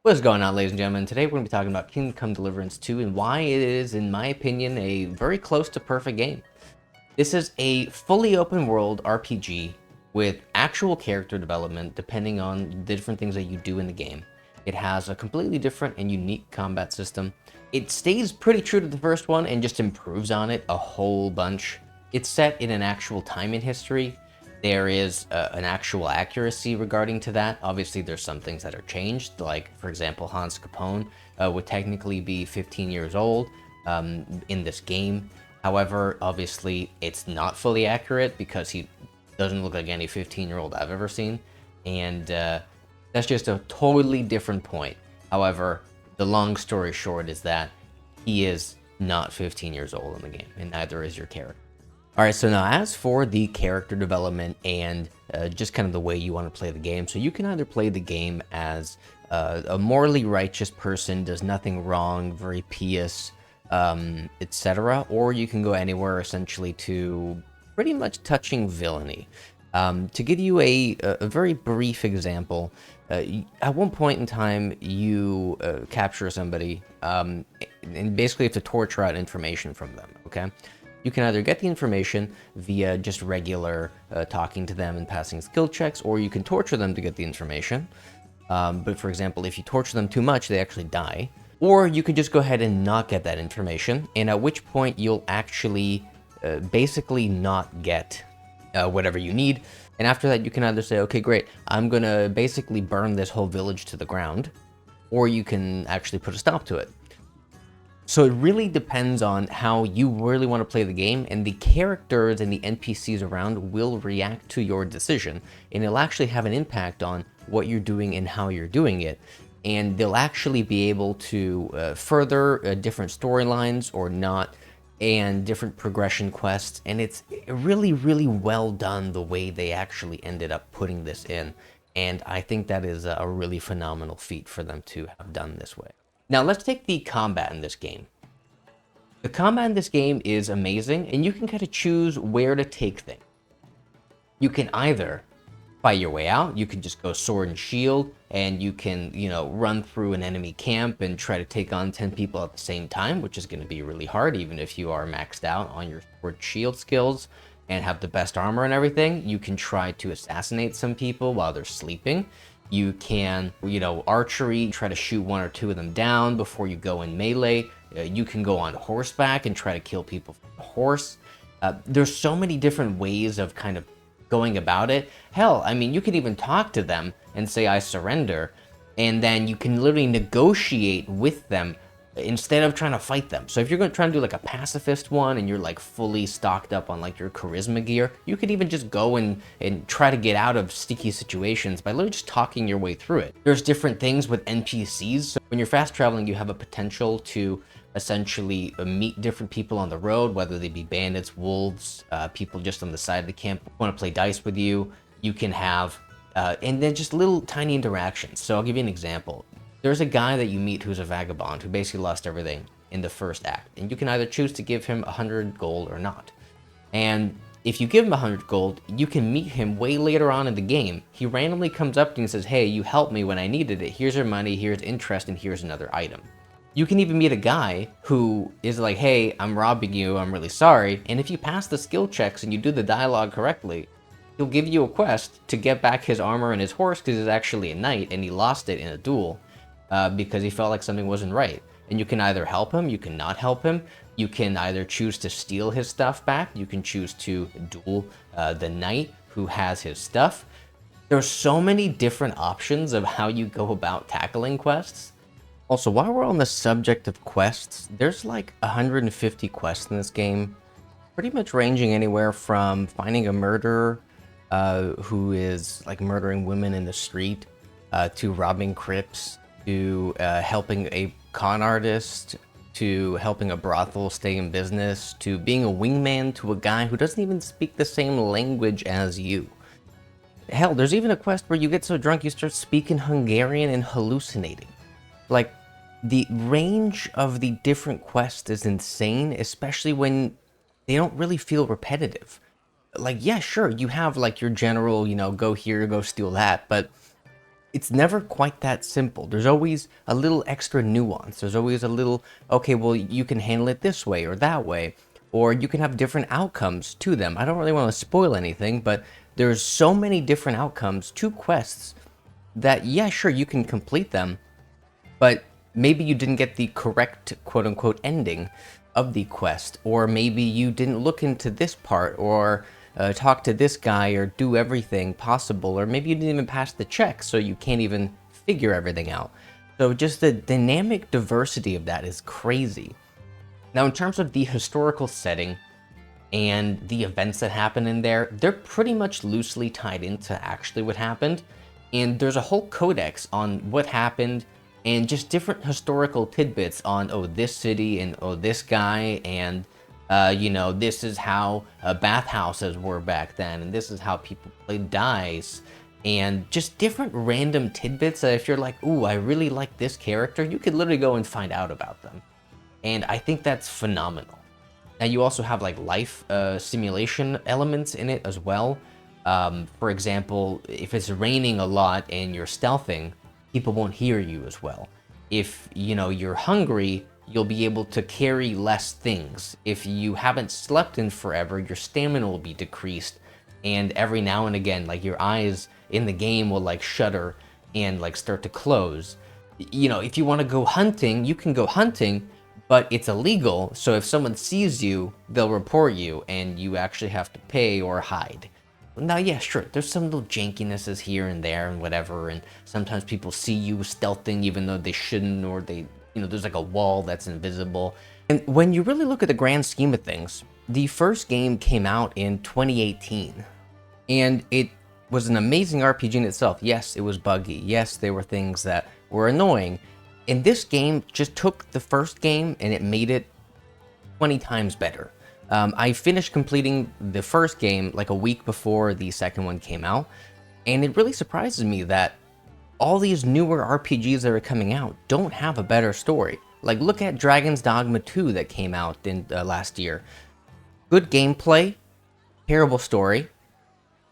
What's going on, ladies and gentlemen? Today we're going to be talking about Kingdom Come Deliverance 2 and why it is, in my opinion, a very close to perfect game. This is a fully open world RPG with actual character development depending on the different things that you do in the game. It has a completely different and unique combat system. It stays pretty true to the first one and just improves on it a whole bunch. It's set in an actual time in history. There is an actual accuracy regarding to that. Obviously, there's some things that are changed, like, for example, Hans Capone would technically be 15 years old in this game. However, obviously, it's not fully accurate because he doesn't look like any 15-year-old I've ever seen. And that's just a totally different point. However, the long story short is that he is not 15 years old in the game, and neither is your character. All right, so now as for the character development and just kind of the way you want to play the game, so you can either play the game as a morally righteous person, does nothing wrong, very pious, etc., or you can go anywhere essentially to pretty much touching villainy. To give you a very brief example, at one point in time you capture somebody and basically have to torture out information from them, okay? You can either get the information via just regular talking to them and passing skill checks, or you can torture them to get the information. But for example, if you torture them too much, they actually die. Or you could just go ahead and not get that information, and at which point you'll actually basically not get whatever you need. And after that, you can either say, okay, great, I'm gonna basically burn this whole village to the ground, or you can actually put a stop to it. So it really depends on how you really want to play the game, and the characters and the NPCs around will react to your decision, and it'll actually have an impact on what you're doing and how you're doing it. And they'll actually be able to further different storylines or not, and different progression quests. And it's really, really well done the way they actually ended up putting this in. And I think that is a really phenomenal feat for them to have done this way. Now let's take the combat in this game. The combat in this game is amazing, and you can kind of choose where to take things. You can either fight your way out, you can just go sword and shield, and you can, run through an enemy camp and try to take on 10 people at the same time, which is going to be really hard, even if you are maxed out on your sword shield skills and have the best armor and everything. You can try to assassinate some people while they're sleeping. You can, archery, try to shoot one or two of them down before you go in melee. You can go on horseback and try to kill people from the horse. There's so many different ways of kind of going about it. Hell, I mean, you can even talk to them and say, I surrender. And then you can literally negotiate with them instead of trying to fight them. So if you're going to try and do like a pacifist one and you're like fully stocked up on like your charisma gear, you could even just go and try to get out of sticky situations by literally just talking your way through it. There's different things with NPCs. So when you're fast traveling, you have a potential to essentially meet different people on the road, whether they be bandits, wolves, people just on the side of the camp who want to play dice with you. You can have, and then just little tiny interactions. So I'll give you an example. There's a guy that you meet who's a vagabond who basically lost everything in the first act, and you can either choose to give him 100 gold or not. And if you give him 100 gold, you can meet him way later on in the game. He randomly comes up to you and says, hey, you helped me when I needed it. Here's your money, here's interest, and here's another item. You can even meet a guy who is like, hey, I'm robbing you, I'm really sorry. And if you pass the skill checks and you do the dialogue correctly, he'll give you a quest to get back his armor and his horse because he's actually a knight and he lost it in a duel. Because he felt like something wasn't right. And you can either help him, you can not help him, you can either choose to steal his stuff back, you can choose to duel the knight who has his stuff. There's so many different options of how you go about tackling quests. Also, while we're on the subject of quests, there's like 150 quests in this game, pretty much ranging anywhere from finding a murderer who is like murdering women in the street, to robbing crypts, to helping a con artist, to helping a brothel stay in business, to being a wingman to a guy who doesn't even speak the same language as you. Hell, there's even a quest where you get so drunk you start speaking Hungarian and hallucinating. Like, the range of the different quests is insane, especially when they don't really feel repetitive. Like, yeah, sure, you have like your general, go here, go steal that, but it's never quite that simple. There's always a little extra nuance. There's always a little, okay, well, you can handle it this way or that way, or you can have different outcomes to them. I don't really want to spoil anything, but there's so many different outcomes to quests that, yeah, sure, you can complete them, but maybe you didn't get the correct quote unquote ending of the quest, or maybe you didn't look into this part, or talk to this guy, or do everything possible, or maybe you didn't even pass the check, so you can't even figure everything out. So just the dynamic diversity of that is crazy. Now, in terms of the historical setting and the events that happen in there, they're pretty much loosely tied into actually what happened. And there's a whole codex on what happened and just different historical tidbits on, oh, this city and, oh, this guy, and you know, this is how bathhouses were back then, and this is how people played dice, and just different random tidbits that if you're like, ooh, I really like this character, you could literally go and find out about them. And I think that's phenomenal. Now, you also have like life simulation elements in it as well. For example, if it's raining a lot and you're stealthing, people won't hear you as well. If, you know, you're hungry, you'll be able to carry less things. If you haven't slept in forever, your stamina will be decreased. And every now and again, like, your eyes in the game will like shudder and like start to close. You know, if you want to go hunting, you can go hunting, but it's illegal. So if someone sees you, they'll report you and you actually have to pay or hide. Now, yeah, sure, there's some little jankinesses here and there and whatever, and sometimes people see you stealthing even though they shouldn't, or they, you know, there's like a wall that's invisible. And when you really look at the grand scheme of things, the first game came out in 2018, and it was an amazing RPG in itself. Yes, it was buggy. Yes, there were things that were annoying. And this game just took the first game and it made it 20 times better. I finished completing the first game like a week before the second one came out, and it really surprises me that all these newer RPGs that are coming out don't have a better story. Like, look at Dragon's Dogma 2 that came out in last year. Good gameplay, terrible story,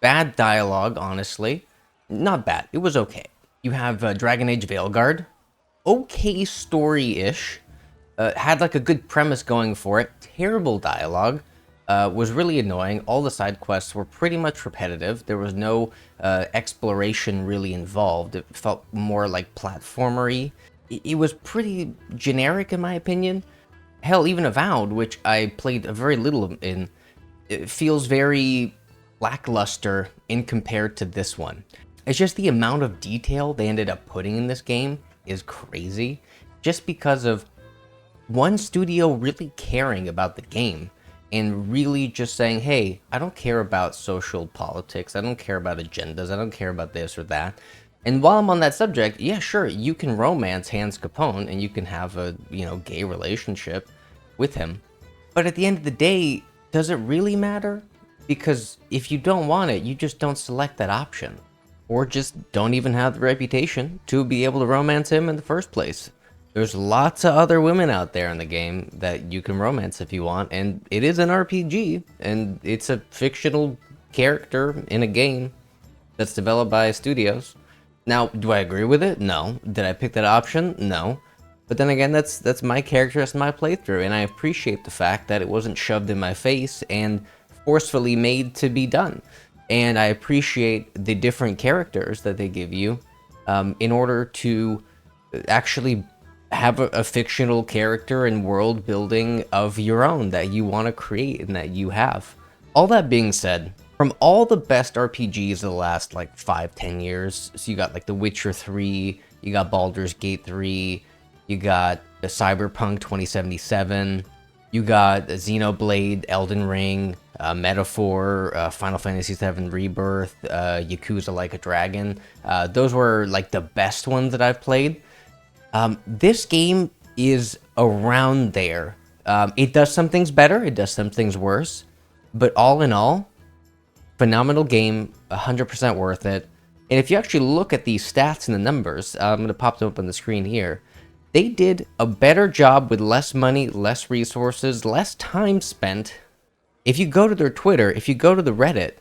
bad dialogue, honestly. Not bad, it was okay. You have Dragon Age Veilguard, okay story-ish, had like a good premise going for it, terrible dialogue, was really annoying. All the side quests were pretty much repetitive. There was no exploration really involved. It felt more like platformery. It was pretty generic in my opinion. Hell, even Avowed, which I played very little in, it feels very lackluster in compared to this one. It's just the amount of detail they ended up putting in this game is crazy, just because of one studio really caring about the game and really just saying, hey, I don't care about social politics, I don't care about agendas, I don't care about this or that. And while I'm on that subject, yeah, sure, you can romance Hans Capone and you can have a, you know, gay relationship with him. But at the end of the day, does it really matter? Because if you don't want it, you just don't select that option. Or just don't even have the reputation to be able to romance him in the first place. There's lots of other women out there in the game that you can romance if you want, and it is an RPG, and it's a fictional character in a game that's developed by studios. Now, do I agree with it? No. Did I pick that option? No. But then again, that's my character, that's my playthrough, and I appreciate the fact that it wasn't shoved in my face and forcefully made to be done. And I appreciate the different characters that they give you in order to actually have a fictional character and world building of your own that you want to create and that you have. All that being said, from all the best RPGs of the last like 5-10 years, so you got like The Witcher 3, you got Baldur's Gate 3, you got Cyberpunk 2077, you got Xenoblade, Elden Ring, Metaphor, Final Fantasy VII Rebirth, Yakuza Like a Dragon. Those were like the best ones that I've played. This game is around there. It does some things better, it does some things worse, but all in all, phenomenal game, 100% worth it. And if you actually look at the stats and the numbers, I'm going to pop them up on the screen here. They did a better job with less money, less resources, less time spent. If you go to their Twitter, if you go to the Reddit,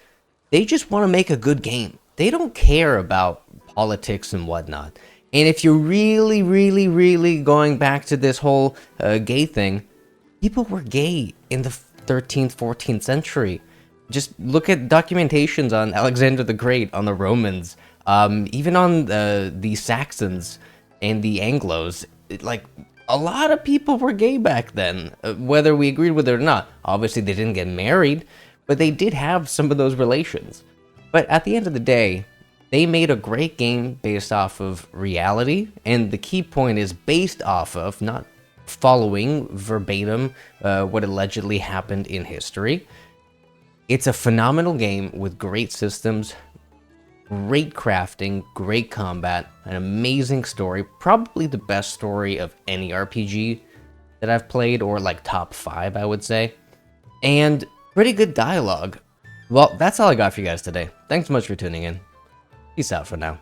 they just want to make a good game. They don't care about politics and whatnot. And if you're really, really, really going back to this whole gay thing, people were gay in the 13th, 14th century. Just look at documentations on Alexander the Great, on the Romans, even on the Saxons and the Anglos. Like, a lot of people were gay back then, whether we agreed with it or not. Obviously, they didn't get married, but they did have some of those relations. But at the end of the day, they made a great game based off of reality, and the key point is based off of, not following verbatim what allegedly happened in history. It's a phenomenal game with great systems, great crafting, great combat, an amazing story, probably the best story of any RPG that I've played, or like top 5, I would say, and pretty good dialogue. Well, that's all I got for you guys today. Thanks so much for tuning in. Peace out for now.